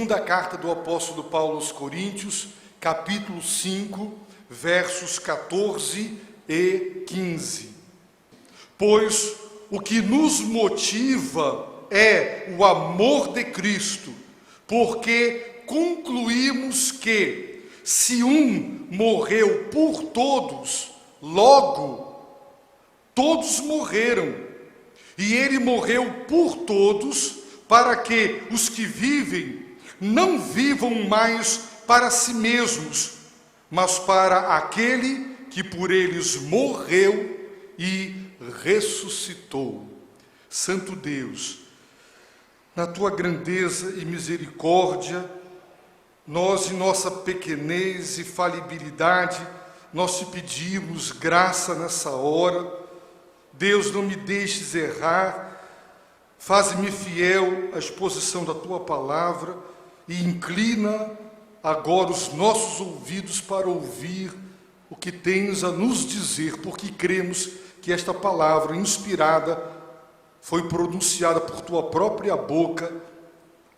Segunda carta do apóstolo Paulo aos Coríntios, capítulo 5, versos 14 e 15. Pois o que nos motiva é o amor de Cristo, porque concluímos que, se um morreu por todos, logo todos morreram. E ele morreu por todos, para que os que vivem não vivam mais para si mesmos, mas para aquele que por eles morreu e ressuscitou. Santo Deus, na tua grandeza e misericórdia, nós em nossa pequenez e falibilidade, nós te pedimos graça nessa hora. Deus, não me deixes errar, faze-me fiel à exposição da tua palavra e inclina agora os nossos ouvidos para ouvir o que tens a nos dizer, porque cremos que esta palavra inspirada foi pronunciada por tua própria boca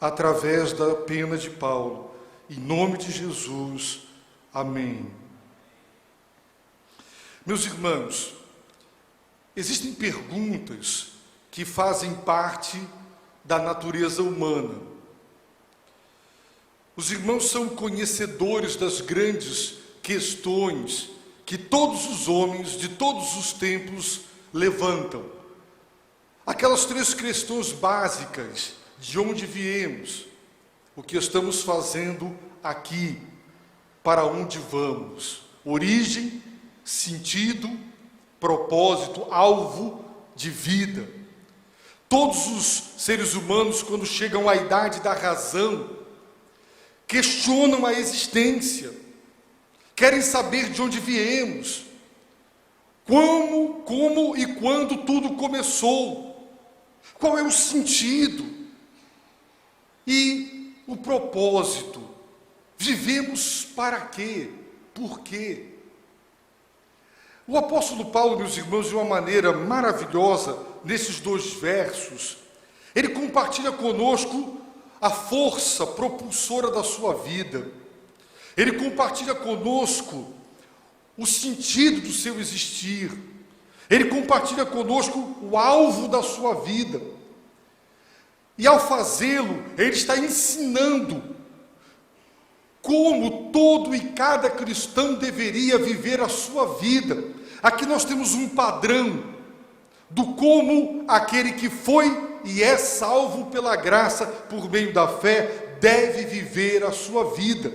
através da pena de Paulo. Em nome de Jesus, amém. Meus irmãos, existem perguntas que fazem parte da natureza humana. Os irmãos são conhecedores das grandes questões que todos os homens de todos os tempos levantam. Aquelas três questões básicas: de onde viemos, o que estamos fazendo aqui, para onde vamos, origem, sentido, propósito, alvo de vida. Todos os seres humanos, quando chegam à idade da razão, questionam a existência, querem saber de onde viemos, como e quando tudo começou, qual é o sentido e o propósito. Vivemos para quê? Por quê? O apóstolo Paulo, meus irmãos, de uma maneira maravilhosa, nesses dois versos, ele compartilha conosco a força propulsora da sua vida. Ele compartilha conosco o sentido do seu existir. Ele compartilha conosco o alvo da sua vida. E ao fazê-lo, ele está ensinando como todo e cada cristão deveria viver a sua vida. Aqui nós temos um padrão do como aquele que foi e é salvo pela graça por meio da fé deve viver a sua vida.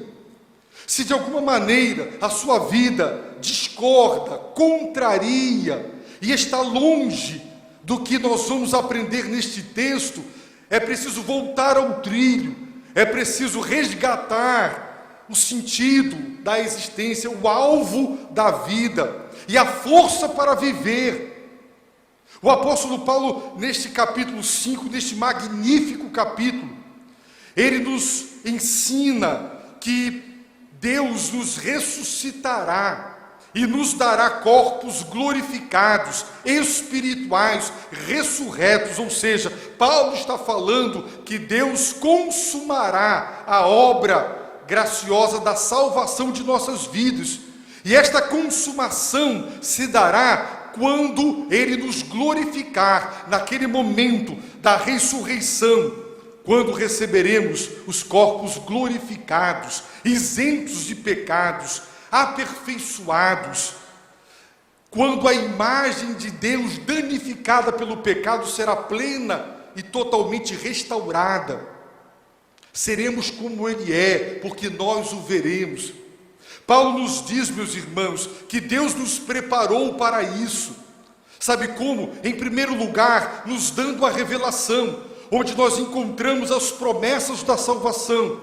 Se de alguma maneira a sua vida discorda, contraria e está longe do que nós vamos aprender neste texto, é preciso voltar ao trilho, é preciso resgatar o sentido da existência, o alvo da vida e a força para viver. O apóstolo Paulo, neste capítulo 5, neste magnífico capítulo, ele nos ensina que Deus nos ressuscitará e nos dará corpos glorificados, espirituais, ressurretos. Ou seja, Paulo está falando que Deus consumará a obra graciosa da salvação de nossas vidas. E esta consumação se dará quando Ele nos glorificar, naquele momento da ressurreição, quando receberemos os corpos glorificados, isentos de pecados, aperfeiçoados, quando a imagem de Deus danificada pelo pecado será plena e totalmente restaurada. Seremos como Ele é, porque nós o veremos. Paulo nos diz, meus irmãos, que Deus nos preparou para isso. Sabe como? Em primeiro lugar, nos dando a revelação, onde nós encontramos as promessas da salvação.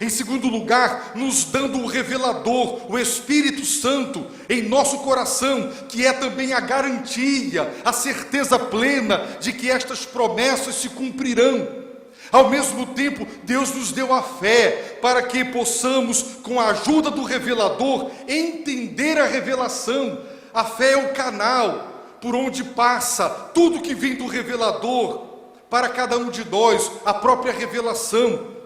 Em segundo lugar, nos dando o revelador, o Espírito Santo, em nosso coração, que é também a garantia, a certeza plena de que estas promessas se cumprirão. Ao mesmo tempo, Deus nos deu a fé para que possamos, com a ajuda do revelador, entender a revelação. A fé é o canal por onde passa tudo que vem do revelador para cada um de nós, a própria revelação.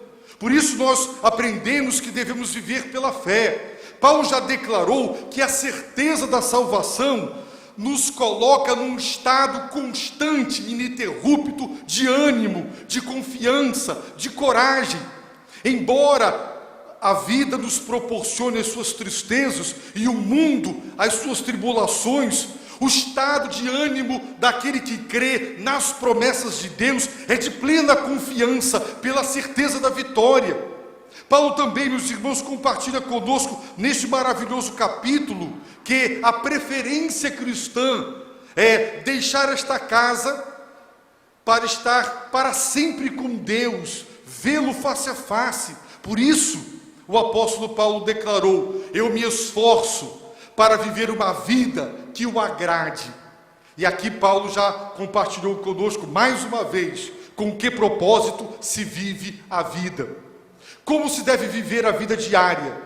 Por isso nós aprendemos que devemos viver pela fé. Paulo já declarou que a certeza da salvação nos coloca num estado constante, ininterrupto de ânimo, de confiança, de coragem. Embora a vida nos proporcione as suas tristezas e o mundo as suas tribulações, o estado de ânimo daquele que crê nas promessas de Deus é de plena confiança, pela certeza da vitória. Paulo também, meus irmãos, compartilha conosco neste maravilhoso capítulo que a preferência cristã é deixar esta casa para estar para sempre com Deus, vê-lo face a face. Por isso, o apóstolo Paulo declarou: eu me esforço para viver uma vida que o agrade. E aqui Paulo já compartilhou conosco mais uma vez com que propósito se vive a vida. Como se deve viver a vida diária?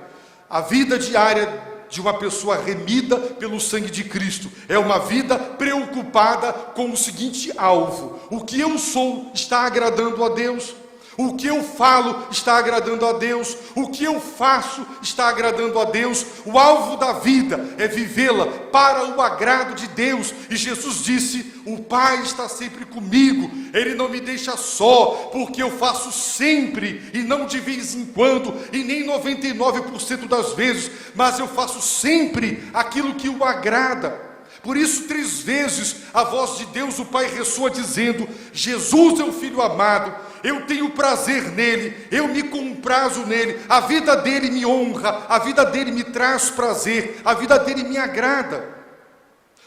A vida diária de uma pessoa remida pelo sangue de Cristo é uma vida preocupada com o seguinte alvo: o que eu sou está agradando a Deus? O que eu falo está agradando a Deus? O que eu faço está agradando a Deus? O alvo da vida é vivê-la para o agrado de Deus. E Jesus disse: o Pai está sempre comigo, Ele não me deixa só, porque eu faço sempre, e não de vez em quando, e nem 99% das vezes, mas eu faço sempre aquilo que o agrada. Por isso, 3 vezes a voz de Deus, o Pai, ressoa dizendo: Jesus é o Filho amado, eu tenho prazer nele, eu me comprazo nele, a vida dele me honra, a vida dele me traz prazer, a vida dele me agrada.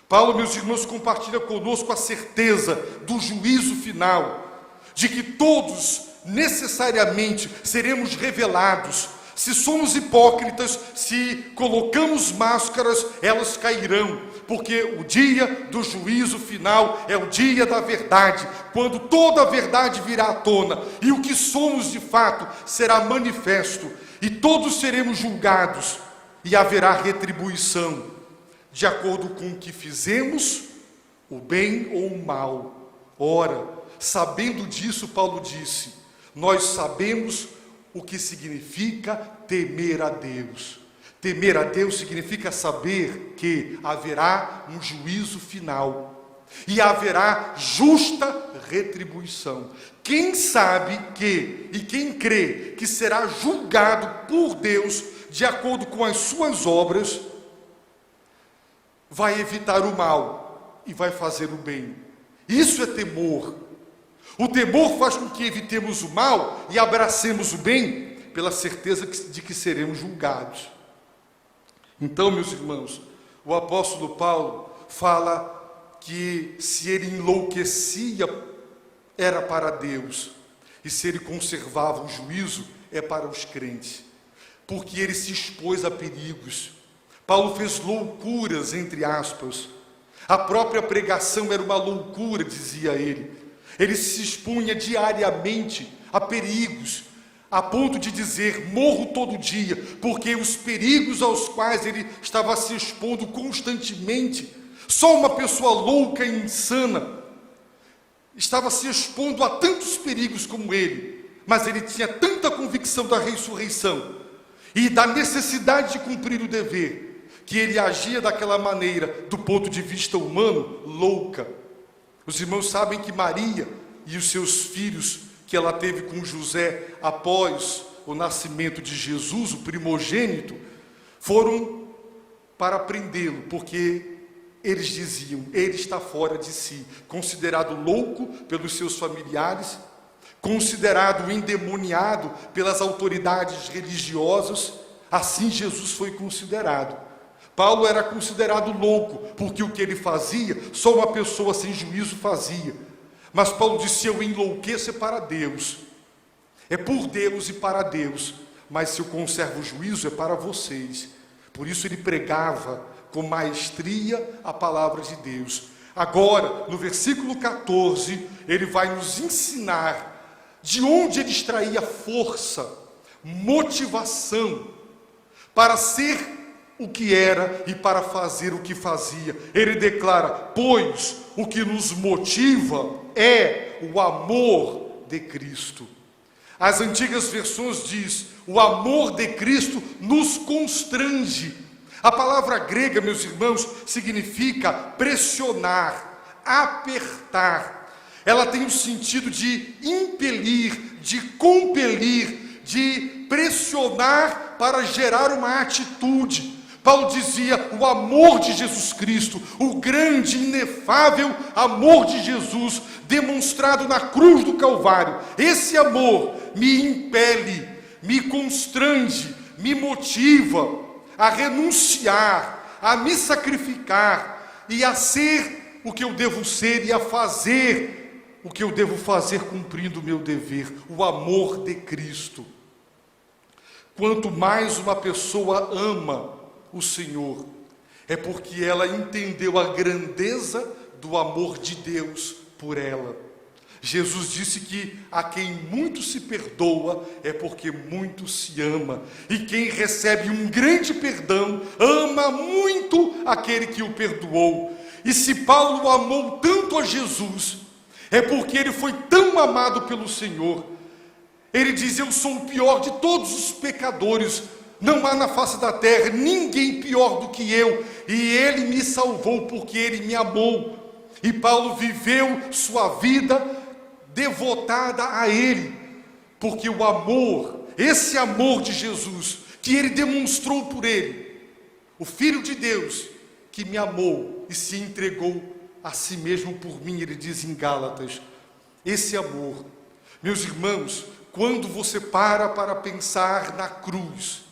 Paulo, meus irmãos, compartilha conosco a certeza do juízo final, de que todos necessariamente seremos revelados. Se somos hipócritas, se colocamos máscaras, elas cairão, porque o dia do juízo final é o dia da verdade, quando toda a verdade virá à tona, e o que somos de fato será manifesto, e todos seremos julgados, e haverá retribuição, de acordo com o que fizemos, o bem ou o mal. Ora, sabendo disso, Paulo disse: nós sabemos o que significa temer a Deus. Temer a Deus significa saber que haverá um juízo final e haverá justa retribuição. Quem sabe que, e quem crê que será julgado por Deus de acordo com as suas obras, vai evitar o mal e vai fazer o bem. Isso é temor. O temor faz com que evitemos o mal e abracemos o bem, pela certeza de que seremos julgados. Então, meus irmãos, o apóstolo Paulo fala que se ele enlouquecia, era para Deus, e se ele conservava o juízo, é para os crentes, porque ele se expôs a perigos. Paulo fez loucuras, entre aspas. A própria pregação era uma loucura, dizia ele. Ele se expunha diariamente a perigos, a ponto de dizer: morro todo dia, porque os perigos aos quais ele estava se expondo constantemente, só uma pessoa louca e insana estava se expondo a tantos perigos como ele, mas ele tinha tanta convicção da ressurreição e da necessidade de cumprir o dever, que ele agia daquela maneira, do ponto de vista humano, louca. Os irmãos sabem que Maria e os seus filhos que ela teve com José após o nascimento de Jesus, o primogênito, foram para prendê-lo, porque eles diziam: ele está fora de si, considerado louco pelos seus familiares, considerado endemoniado pelas autoridades religiosas. Assim Jesus foi considerado. Paulo era considerado louco, porque o que ele fazia, só uma pessoa sem juízo fazia. Mas Paulo disse: eu enlouqueço é para Deus, é por Deus e para Deus, mas se eu conservo o juízo é para vocês. Por isso ele pregava com maestria a palavra de Deus. Agora, no versículo 14, ele vai nos ensinar de onde ele extraía força, motivação, para ser o que era e para fazer o que fazia. Ele declara: pois o que nos motiva é o amor de Cristo. As antigas versões diz: o amor de Cristo nos constrange. A palavra grega, meus irmãos, significa pressionar, apertar. Ela tem o sentido de impelir, de compelir, de pressionar para gerar uma atitude. Paulo dizia: o amor de Jesus Cristo, o grande, inefável amor de Jesus, demonstrado na cruz do Calvário, esse amor me impele, me constrange, me motiva a renunciar, a me sacrificar e a ser o que eu devo ser e a fazer o que eu devo fazer cumprindo o meu dever, o amor de Cristo. Quanto mais uma pessoa ama o Senhor, é porque ela entendeu a grandeza do amor de Deus por ela. Jesus disse que a quem muito se perdoa é porque muito se ama, e quem recebe um grande perdão ama muito aquele que o perdoou. E se Paulo amou tanto a Jesus, é porque ele foi tão amado pelo Senhor. Ele diz: eu sou o pior de todos os pecadores, não há na face da terra ninguém pior do que eu, e ele me salvou porque ele me amou. E Paulo viveu sua vida devotada a ele, porque o amor, esse amor de Jesus, que ele demonstrou por ele, o Filho de Deus, que me amou e se entregou a si mesmo por mim, ele diz em Gálatas, esse amor, meus irmãos, quando você para pensar na cruz,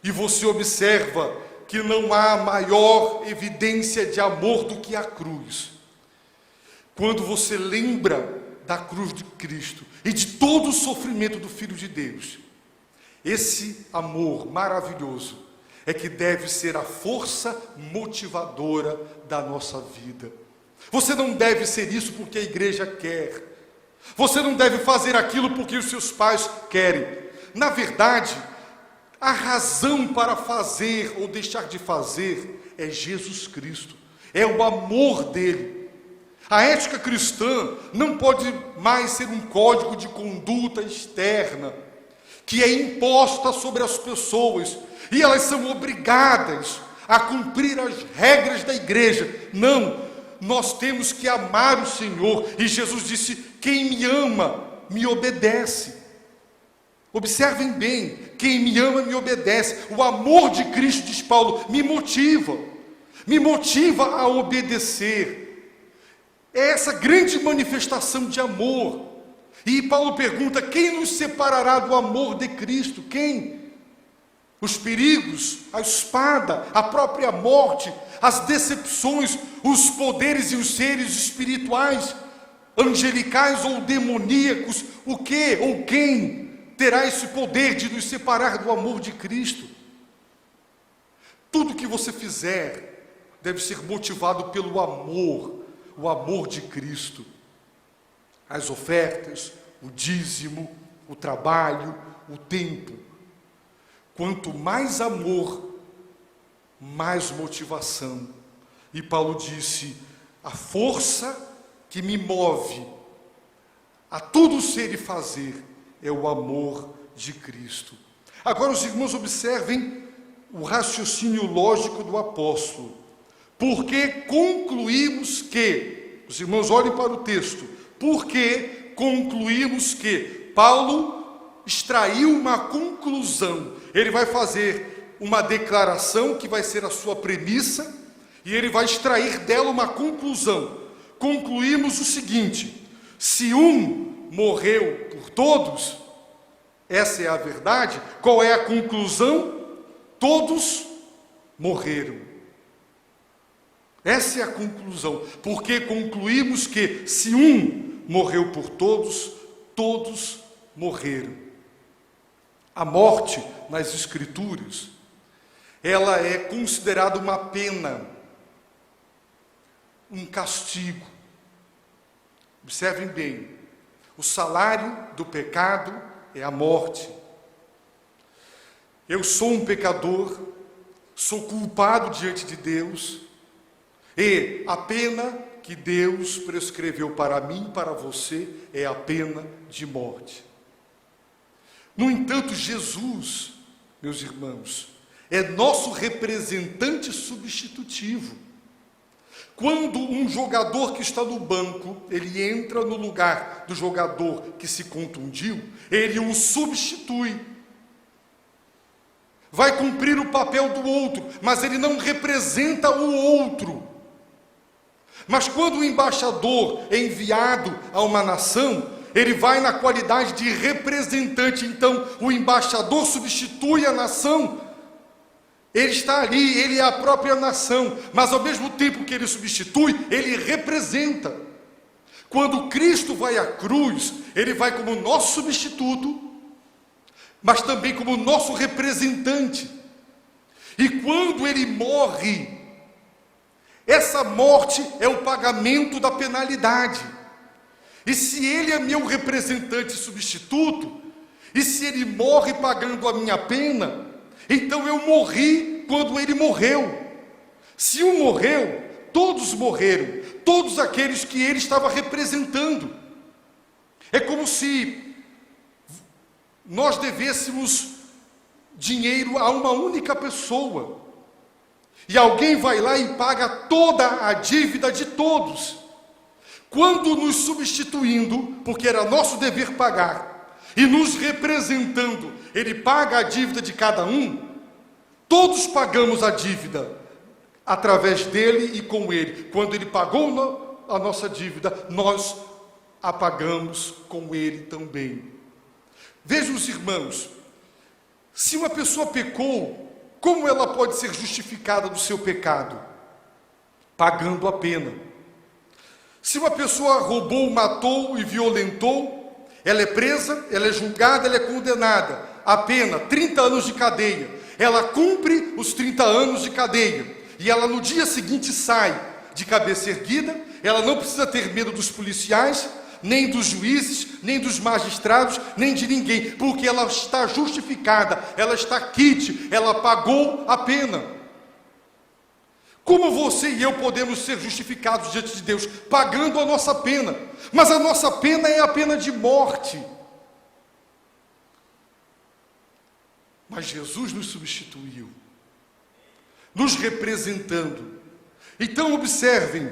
e você observa que não há maior evidência de amor do que a cruz. Quando você lembra da cruz de Cristo e de todo o sofrimento do Filho de Deus, esse amor maravilhoso é que deve ser a força motivadora da nossa vida. Você não deve ser isso porque a igreja quer. Você não deve fazer aquilo porque os seus pais querem. Na verdade, a razão para fazer ou deixar de fazer é Jesus Cristo, é o amor dele. A ética cristã não pode mais ser um código de conduta externa, que é imposta sobre as pessoas, e elas são obrigadas a cumprir as regras da igreja. Não, nós temos que amar o Senhor, e Jesus disse: quem me ama, me obedece. Observem bem, quem me ama me obedece. O amor de Cristo, diz Paulo, me motiva a obedecer. É essa grande manifestação de amor. E Paulo pergunta: quem nos separará do amor de Cristo? Quem? Os perigos, a espada, a própria morte, as decepções, os poderes e os seres espirituais, angelicais ou demoníacos, o que ou quem terá esse poder de nos separar do amor de Cristo? Tudo que você fizer deve ser motivado pelo amor, o amor de Cristo. As ofertas, o dízimo, o trabalho, o tempo. Quanto mais amor, mais motivação. E Paulo disse: a força que me move a tudo ser e fazer é o amor de Cristo. Agora os irmãos observem o raciocínio lógico do apóstolo. Porque concluímos que, os irmãos olhem para o texto, porque concluímos que, Paulo extraiu uma conclusão, ele vai fazer uma declaração que vai ser a sua premissa, e ele vai extrair dela uma conclusão. Concluímos o seguinte: se um morreu por todos, essa é a verdade. Qual é a conclusão? Todos morreram. Essa é a conclusão, porque concluímos que se um morreu por todos, todos morreram. A morte, nas Escrituras, ela é considerada uma pena, um castigo. Observem bem, o salário do pecado é a morte. Eu sou um pecador, sou culpado diante de Deus, e a pena que Deus prescreveu para mim e para você é a pena de morte. No entanto, Jesus, meus irmãos, é nosso representante substitutivo. Quando um jogador que está no banco, ele entra no lugar do jogador que se contundiu, ele o substitui. Vai cumprir o papel do outro, mas ele não representa o outro. Mas quando o embaixador é enviado a uma nação, ele vai na qualidade de representante. Então, o embaixador substitui a nação. Ele está ali, ele é a própria nação, mas ao mesmo tempo que ele substitui, ele representa. Quando Cristo vai à cruz, ele vai como nosso substituto, mas também como nosso representante. E quando ele morre, essa morte é o pagamento da penalidade. E se ele é meu representante substituto, e se ele morre pagando a minha pena, então eu morri quando ele morreu. Se um morreu, todos morreram, todos aqueles que ele estava representando. É como se nós devêssemos dinheiro a uma única pessoa, e alguém vai lá e paga toda a dívida de todos. Quando nos substituindo, porque era nosso dever pagar, e nos representando, ele paga a dívida de cada um, todos pagamos a dívida através dele e com ele. Quando ele pagou a nossa dívida, nós a pagamos com ele também. Vejam os irmãos, se uma pessoa pecou, como ela pode ser justificada do seu pecado? Pagando a pena. Se uma pessoa roubou, matou e violentou, ela é presa, ela é julgada, ela é condenada. A pena, 30 anos de cadeia. Ela cumpre os 30 anos de cadeia. E ela no dia seguinte sai de cabeça erguida. Ela não precisa ter medo dos policiais, nem dos juízes, nem dos magistrados, nem de ninguém. Porque ela está justificada, ela está quite, ela pagou a pena. Como você e eu podemos ser justificados diante de Deus? Pagando a nossa pena. Mas a nossa pena é a pena de morte. Mas Jesus nos substituiu, nos representando. Então observem,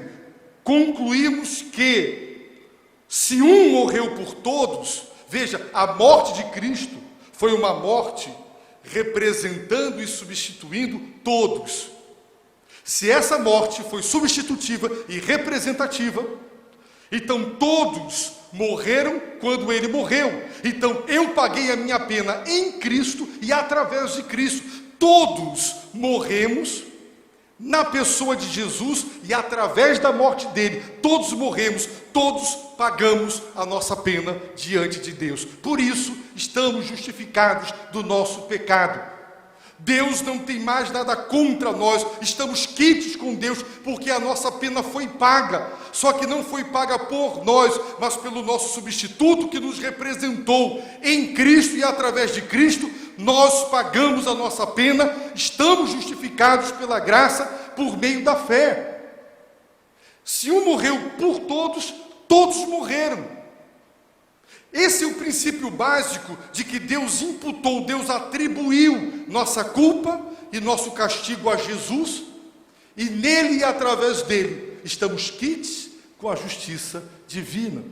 concluímos que se um morreu por todos, veja, a morte de Cristo foi uma morte representando e substituindo todos. Se essa morte foi substitutiva e representativa, então todos morreram quando ele morreu. Então eu paguei a minha pena em Cristo e através de Cristo. Todos morremos na pessoa de Jesus e através da morte dele. Todos morremos, todos pagamos a nossa pena diante de Deus. Por isso estamos justificados do nosso pecado. Deus não tem mais nada contra nós, estamos quites com Deus, porque a nossa pena foi paga, só que não foi paga por nós, mas pelo nosso substituto que nos representou em Cristo, e através de Cristo, nós pagamos a nossa pena, estamos justificados pela graça, por meio da fé. Se um morreu por todos, todos morreram. Esse é o princípio básico de que Deus imputou, Deus atribuiu nossa culpa e nosso castigo a Jesus, e nele e através dele estamos quites com a justiça divina.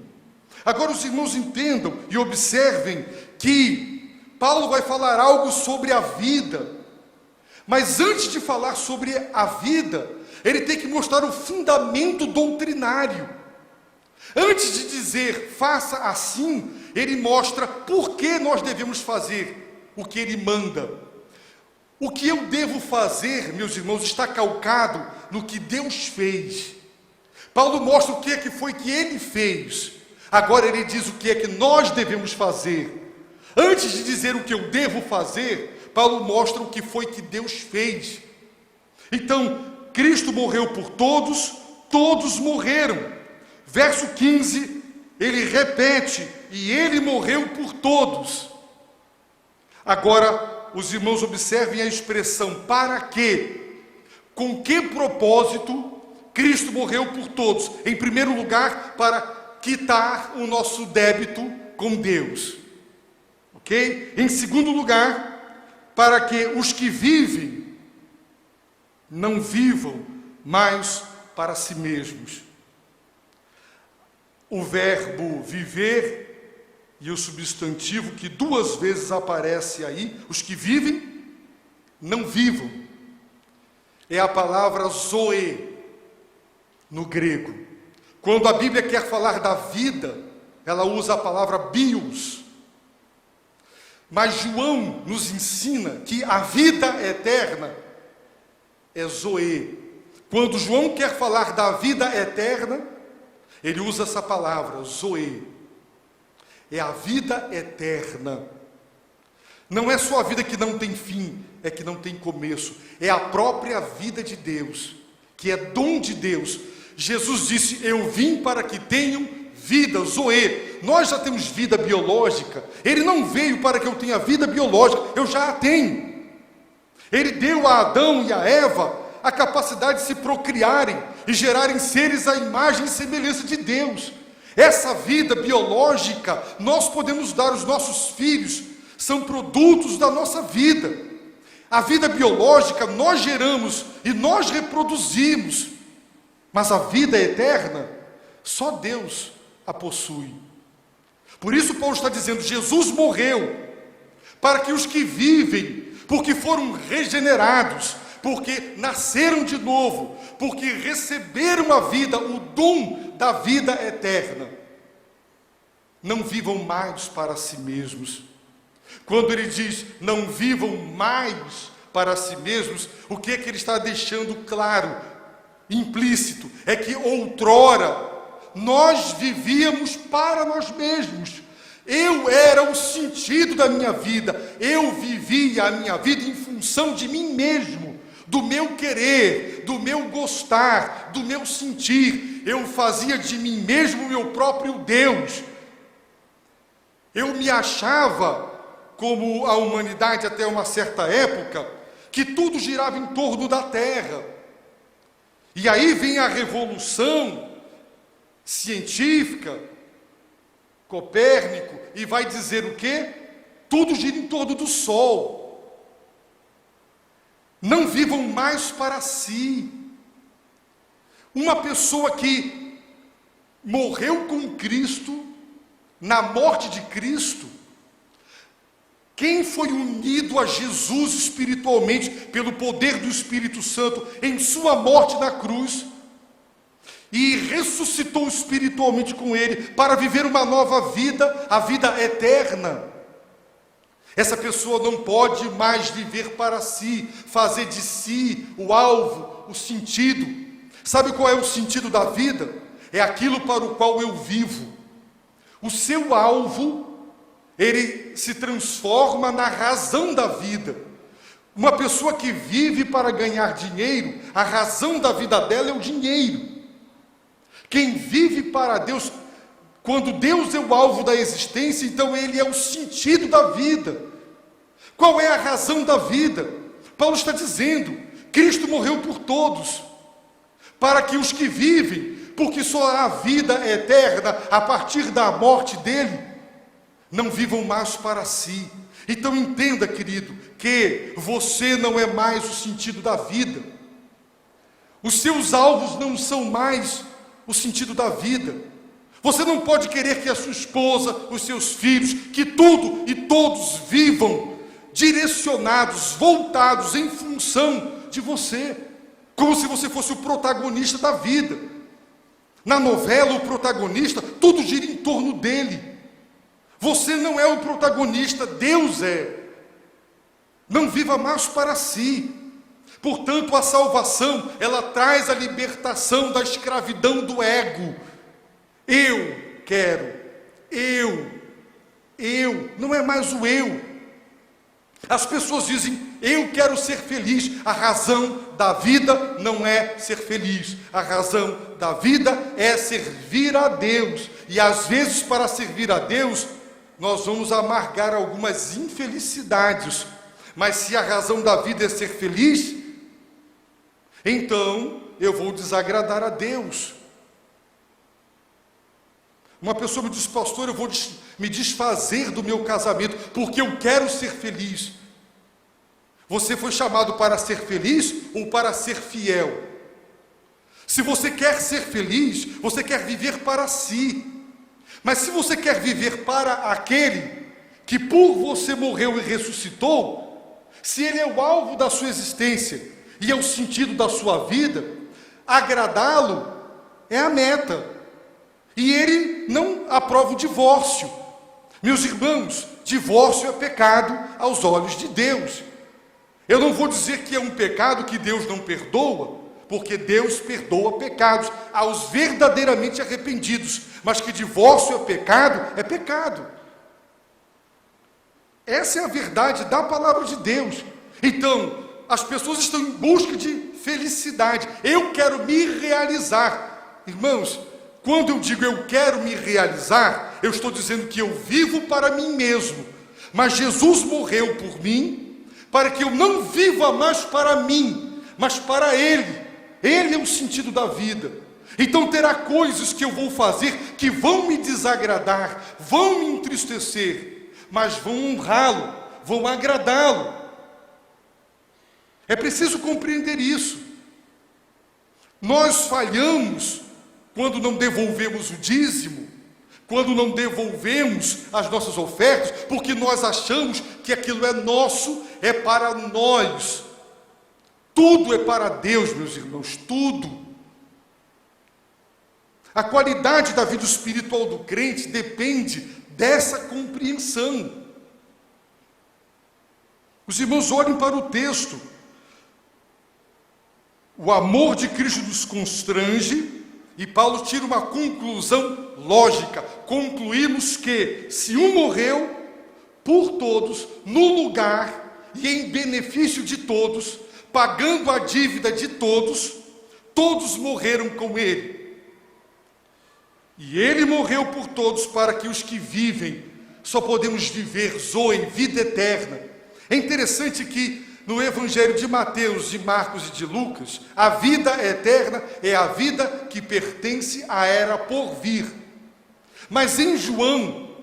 Agora os irmãos entendam e observem que Paulo vai falar algo sobre a vida, mas antes de falar sobre a vida, ele tem que mostrar o fundamento doutrinário. Antes de dizer, faça assim, ele mostra por que nós devemos fazer o que ele manda. O que eu devo fazer, meus irmãos, está calcado no que Deus fez. Paulo mostra o que é que foi que ele fez. Agora ele diz o que é que nós devemos fazer. Antes de dizer o que eu devo fazer, Paulo mostra o que foi que Deus fez. Então, Cristo morreu por todos, todos morreram. Verso 15, ele repete, e ele morreu por todos. Agora, os irmãos observem a expressão, para quê? Com que propósito Cristo morreu por todos? Em primeiro lugar, para quitar o nosso débito com Deus. Ok? Em segundo lugar, para que os que vivem não vivam mais para si mesmos. O verbo viver e o substantivo que duas vezes aparece aí, os que vivem, não vivam. É a palavra zoe, no grego. Quando a Bíblia quer falar da vida, ela usa a palavra bios. Mas João nos ensina que a vida eterna é zoe. Quando João quer falar da vida eterna, ele usa essa palavra, zoe. É a vida eterna. Não é só a vida que não tem fim, é que não tem começo. É a própria vida de Deus, que é dom de Deus. Jesus disse, eu vim para que tenham vida, zoe. Nós já temos vida biológica. Ele não veio para que eu tenha vida biológica, eu já a tenho. Ele deu a Adão e a Eva a capacidade de se procriarem e gerarem seres à imagem e semelhança de Deus. Essa vida biológica nós podemos dar aos nossos filhos, são produtos da nossa vida. A vida biológica nós geramos e nós reproduzimos, mas a vida eterna, só Deus a possui. Por isso Paulo está dizendo, Jesus morreu para que os que vivem, porque foram regenerados, porque nasceram de novo, porque receberam a vida, o dom da vida eterna, não vivam mais para si mesmos. Quando ele diz, não vivam mais para si mesmos, o que é que ele está deixando claro, implícito? É que outrora, nós vivíamos para nós mesmos. Eu era o sentido da minha vida, eu vivia a minha vida em função de mim mesmo, do meu querer, do meu gostar, do meu sentir. Eu fazia de mim mesmo o meu próprio Deus. Eu me achava, como a humanidade até uma certa época, que tudo girava em torno da terra. E aí vem a revolução científica, Copérnico, e vai dizer o quê? Tudo gira em torno do sol. Não vivam mais para si. Uma pessoa que morreu com Cristo, na morte de Cristo, quem foi unido a Jesus espiritualmente, pelo poder do Espírito Santo, em sua morte na cruz, e ressuscitou espiritualmente com Ele, para viver uma nova vida, a vida eterna. Essa pessoa não pode mais viver para si, fazer de si o alvo, o sentido. Sabe qual é o sentido da vida? É aquilo para o qual eu vivo. O seu alvo, ele se transforma na razão da vida. Uma pessoa que vive para ganhar dinheiro, a razão da vida dela é o dinheiro. Quem vive para Deus, quando Deus é o alvo da existência, então Ele é o sentido da vida. Qual é a razão da vida? Paulo está dizendo, Cristo morreu por todos, para que os que vivem, porque só há vida eterna a partir da morte dele, não vivam mais para si. Então entenda, querido, que você não é mais o sentido da vida. Os seus alvos não são mais o sentido da vida. Você não pode querer que a sua esposa, os seus filhos, que tudo e todos vivam direcionados, voltados em função de você, como se você fosse o protagonista da vida. Na novela, o protagonista, tudo gira em torno dele. Você não é o protagonista, Deus é. Não viva mais para si. Portanto, a salvação, ela traz a libertação da escravidão do ego. Eu quero, não é mais o eu. As pessoas dizem, eu quero ser feliz. A razão da vida não é ser feliz. A razão da vida é servir a Deus. E às vezes, para servir a Deus, nós vamos amargar algumas infelicidades. Mas se a razão da vida é ser feliz, então eu vou desagradar a Deus. Uma pessoa me disse, pastor, eu vou me desfazer do meu casamento, porque eu quero ser feliz. Você foi chamado para ser feliz ou para ser fiel? Se você quer ser feliz, você quer viver para si. Mas se você quer viver para aquele que por você morreu e ressuscitou, se ele é o alvo da sua existência e é o sentido da sua vida, agradá-lo é a meta. E ele não aprova o divórcio. Meus irmãos, divórcio é pecado aos olhos de Deus. Eu não vou dizer que é um pecado que Deus não perdoa, porque Deus perdoa pecados aos verdadeiramente arrependidos, mas que divórcio é pecado, é pecado. Essa é a verdade da palavra de Deus. Então, as pessoas estão em busca de felicidade. Eu quero me realizar. Irmãos, quando eu digo eu quero me realizar, eu estou dizendo que eu vivo para mim mesmo. Mas Jesus morreu por mim, para que eu não viva mais para mim, mas para Ele. Ele é o sentido da vida. Então terá coisas que eu vou fazer que vão me desagradar, vão me entristecer, mas vão honrá-lo, vão agradá-lo. É preciso compreender isso. Nós falhamos quando não devolvemos o dízimo, quando não devolvemos as nossas ofertas, porque nós achamos que aquilo é nosso, é para nós. Tudo é para Deus, meus irmãos, tudo. A qualidade da vida espiritual do crente depende dessa compreensão. Os irmãos olhem para o texto. O amor de Cristo nos constrange, e Paulo tira uma conclusão lógica. Concluímos que se um morreu por todos, no lugar e em benefício de todos, pagando a dívida de todos, todos morreram com ele. E ele morreu por todos para que os que vivem, só podemos viver, zoem, vida eterna. É interessante que no Evangelho de Mateus, de Marcos e de Lucas, a vida eterna é a vida que pertence à era por vir. Mas em João,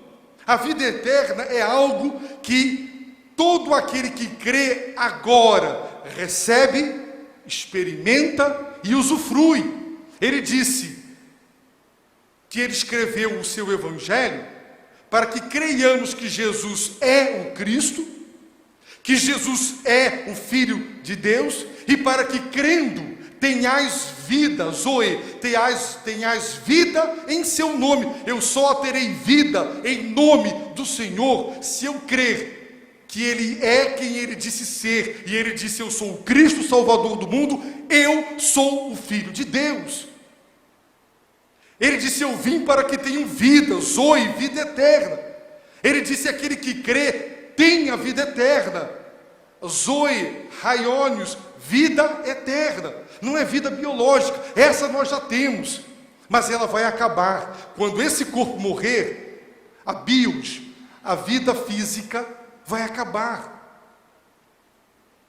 a vida eterna é algo que todo aquele que crê agora recebe, experimenta e usufrui. Ele disse que ele escreveu o seu Evangelho para que creiamos que Jesus é o Cristo, que Jesus é o Filho de Deus, e para que crendo tenhais vida, Zoe, tenhais vida em seu nome. Eu só terei vida em nome do Senhor se eu crer que Ele é quem Ele disse ser, e Ele disse: eu sou o Cristo, Salvador do mundo, eu sou o Filho de Deus. Ele disse: eu vim para que tenham vida, Zoe, vida eterna. Ele disse: aquele que crê tem a vida eterna, Zoe, Raiônios, vida eterna. Não é vida biológica, essa nós já temos, mas ela vai acabar. Quando esse corpo morrer, a bios, a vida física vai acabar,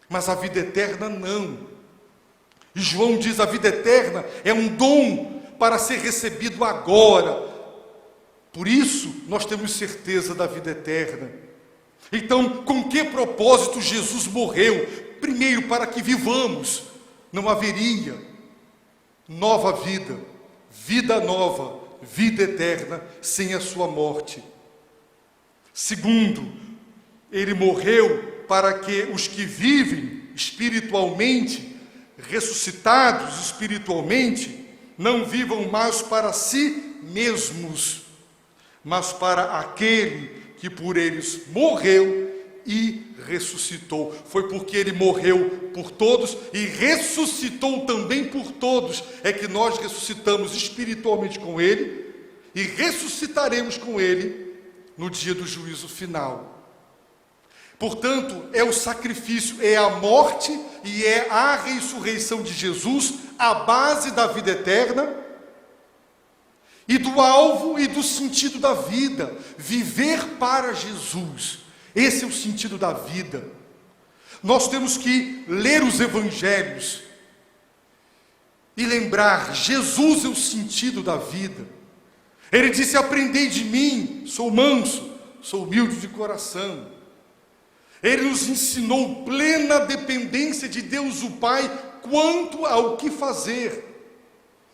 mas a vida eterna não. E João diz: a vida eterna é um dom para ser recebido agora. Por isso nós temos certeza da vida eterna. Então, com que propósito Jesus morreu? Primeiro, para que vivamos. Não haveria nova vida, vida nova, vida eterna sem a sua morte. Segundo, ele morreu para que os que vivem espiritualmente, ressuscitados espiritualmente, não vivam mais para si mesmos, mas para aquele que por eles morreu e ressuscitou. Foi porque ele morreu por todos e ressuscitou também por todos, é que nós ressuscitamos espiritualmente com ele e ressuscitaremos com ele no dia do juízo final. Portanto, é o sacrifício, é a morte e é a ressurreição de Jesus a base da vida eterna e do alvo e do sentido da vida. Viver para Jesus, esse é o sentido da vida. Nós temos que ler os evangelhos e lembrar: Jesus é o sentido da vida. Ele disse: aprendei de mim, sou manso, sou humilde de coração. Ele nos ensinou plena dependência de Deus o Pai quanto ao que fazer.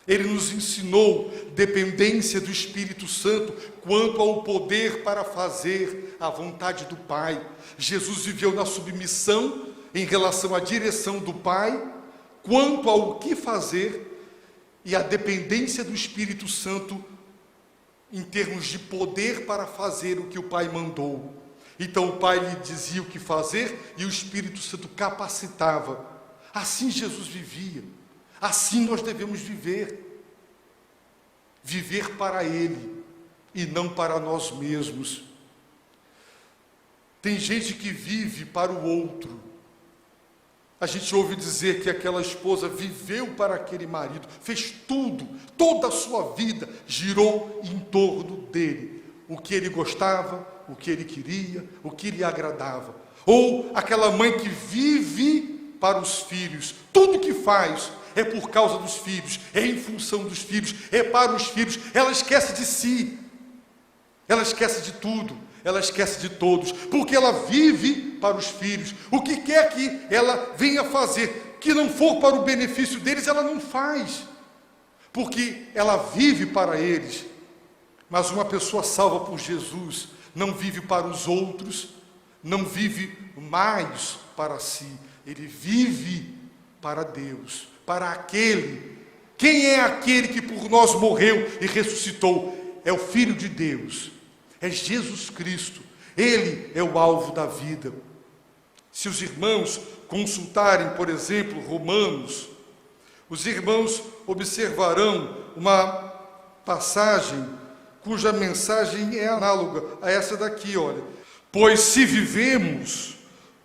Ele nos ensinou dependência do Espírito Santo quanto ao poder para fazer a vontade do Pai. Jesus viveu na submissão em relação à direção do Pai, quanto ao que fazer, e a dependência do Espírito Santo em termos de poder para fazer o que o Pai mandou. Então o Pai lhe dizia o que fazer e o Espírito Santo capacitava. Assim Jesus vivia. Assim nós devemos viver. Viver para Ele e não para nós mesmos. Tem gente que vive para o outro. A gente ouve dizer que aquela esposa viveu para aquele marido, fez tudo, toda a sua vida girou em torno dele. O que ele gostava, o que ele queria, o que lhe agradava. Ou aquela mãe que vive para os filhos, tudo que faz é por causa dos filhos, é em função dos filhos, é para os filhos. Ela esquece de si, ela esquece de tudo, ela esquece de todos, porque ela vive para os filhos. O que quer que ela venha fazer, que não for para o benefício deles, ela não faz, porque ela vive para eles. Mas uma pessoa salva por Jesus não vive para os outros, não vive mais para si, ele vive para Deus, para aquele. Quem é aquele que por nós morreu e ressuscitou? É o Filho de Deus, é Jesus Cristo. Ele é o alvo da vida. Se os irmãos consultarem, por exemplo, Romanos, os irmãos observarão uma passagem cuja mensagem é análoga a essa daqui, olha. Pois se vivemos,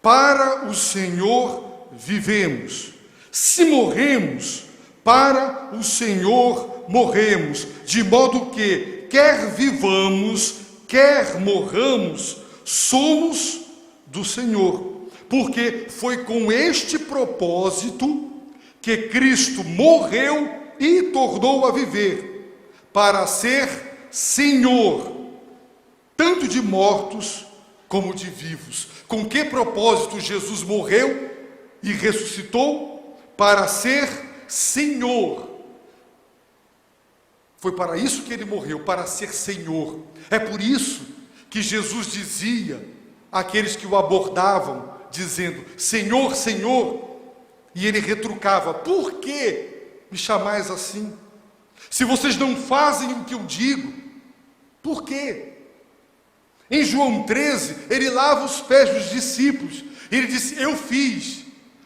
para o Senhor vivemos. Se morremos, para o Senhor morremos. De modo que, quer vivamos, quer morramos, somos do Senhor. Porque foi com este propósito que Cristo morreu e tornou a viver, para ser Senhor, tanto de mortos como de vivos. Com que propósito Jesus morreu e ressuscitou? Para ser Senhor. Foi para isso que ele morreu, para ser Senhor. É por isso que Jesus dizia àqueles que o abordavam, dizendo: Senhor, Senhor, e ele retrucava: por que me chamais assim? Se vocês não fazem o que eu digo, por quê? Em João 13, ele lava os pés dos discípulos. Ele disse: eu fiz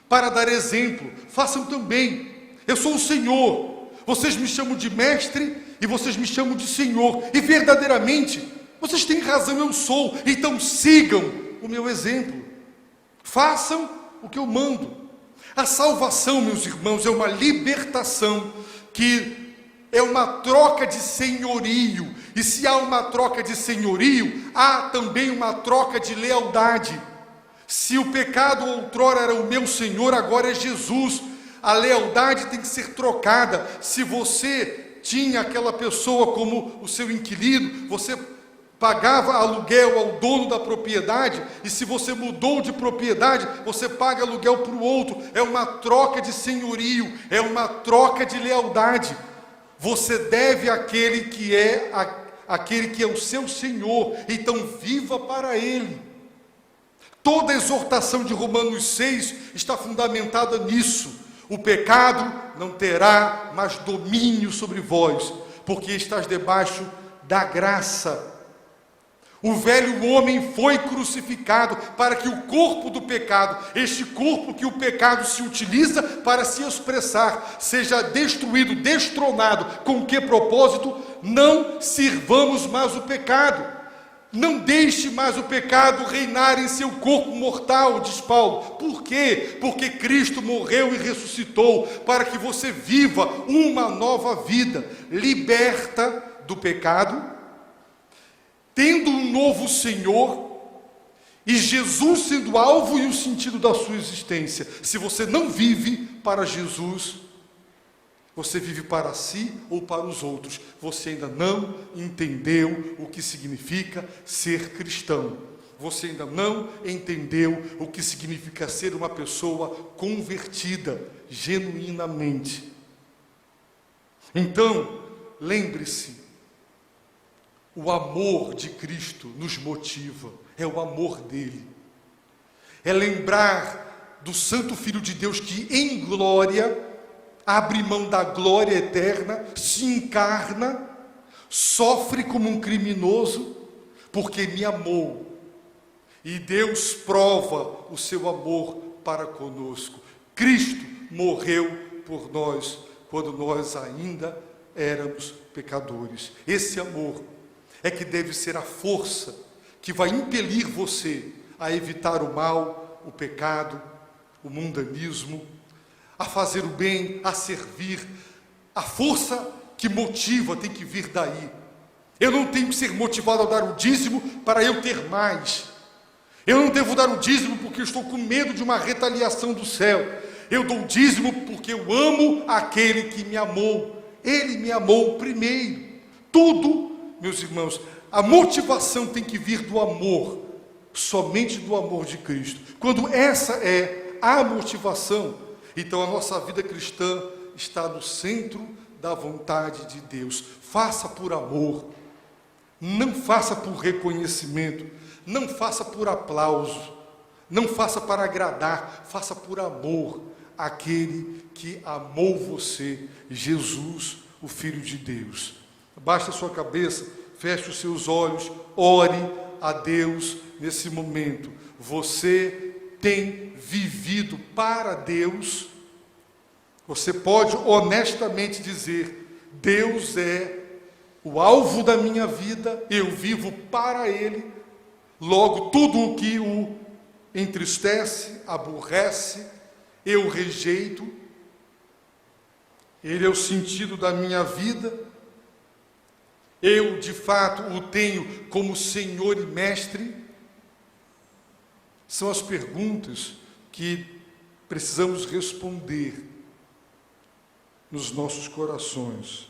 para dar exemplo, façam também. Eu sou o Senhor. Vocês me chamam de mestre e vocês me chamam de Senhor. E verdadeiramente, vocês têm razão, eu sou. Então sigam o meu exemplo. Façam o que eu mando. A salvação, meus irmãos, é uma libertação que é uma troca de senhorio. E se há uma troca de senhorio, há também uma troca de lealdade. Se o pecado outrora era o meu Senhor, agora é Jesus. A lealdade tem que ser trocada. Se você tinha aquela pessoa como o seu inquilino, você pagava aluguel ao dono da propriedade, e se você mudou de propriedade, você paga aluguel para o outro. É uma troca de senhorio, é uma troca de lealdade. Você deve àquele que é o seu Senhor, então viva para Ele. Toda a exortação de Romanos 6 está fundamentada nisso. O pecado não terá mais domínio sobre vós, porque estás debaixo da graça. O velho homem foi crucificado para que o corpo do pecado, este corpo que o pecado se utiliza para se expressar, seja destruído, destronado. Com que propósito? Não sirvamos mais o pecado. Não deixe mais o pecado reinar em seu corpo mortal, diz Paulo. Por quê? Porque Cristo morreu e ressuscitou para que você viva uma nova vida, liberta do pecado, tendo um novo Senhor, e Jesus sendo o alvo e o sentido da sua existência. Se você não vive para Jesus, Você vive para si ou para os outros. Você ainda não entendeu o que significa ser cristão. Você ainda não entendeu o que significa ser uma pessoa convertida genuinamente. Então, lembre-se, o amor de Cristo nos motiva, é o amor dele. É lembrar do Santo Filho de Deus que em glória abre mão da glória eterna, se encarna, sofre como um criminoso, porque me amou. E Deus prova o seu amor para conosco. Cristo morreu por nós, quando nós ainda éramos pecadores. Esse amor é que deve ser a força que vai impelir você a evitar o mal, o pecado, o mundanismo, a fazer o bem, a servir. A força que motiva tem que vir daí. Eu não tenho que ser motivado a dar o dízimo para eu ter mais. Eu não devo dar o dízimo porque eu estou com medo de uma retaliação do céu. Eu dou o dízimo porque eu amo aquele que me amou. Ele me amou primeiro. Tudo, meus irmãos, a motivação tem que vir do amor, somente do amor de Cristo. Quando essa é a motivação, então a nossa vida cristã está no centro da vontade de Deus. Faça por amor, não faça por reconhecimento, não faça por aplauso, não faça para agradar, faça por amor àquele que amou você, Jesus, o Filho de Deus. Baixe a sua cabeça, feche os seus olhos, ore a Deus nesse momento. Você tem vivido para Deus? Você pode honestamente dizer: Deus é o alvo da minha vida, eu vivo para Ele, logo tudo o que o entristece, aborrece, eu rejeito. Ele é o sentido da minha vida, eu de fato o tenho como Senhor e Mestre. São as perguntas que precisamos responder nos nossos corações.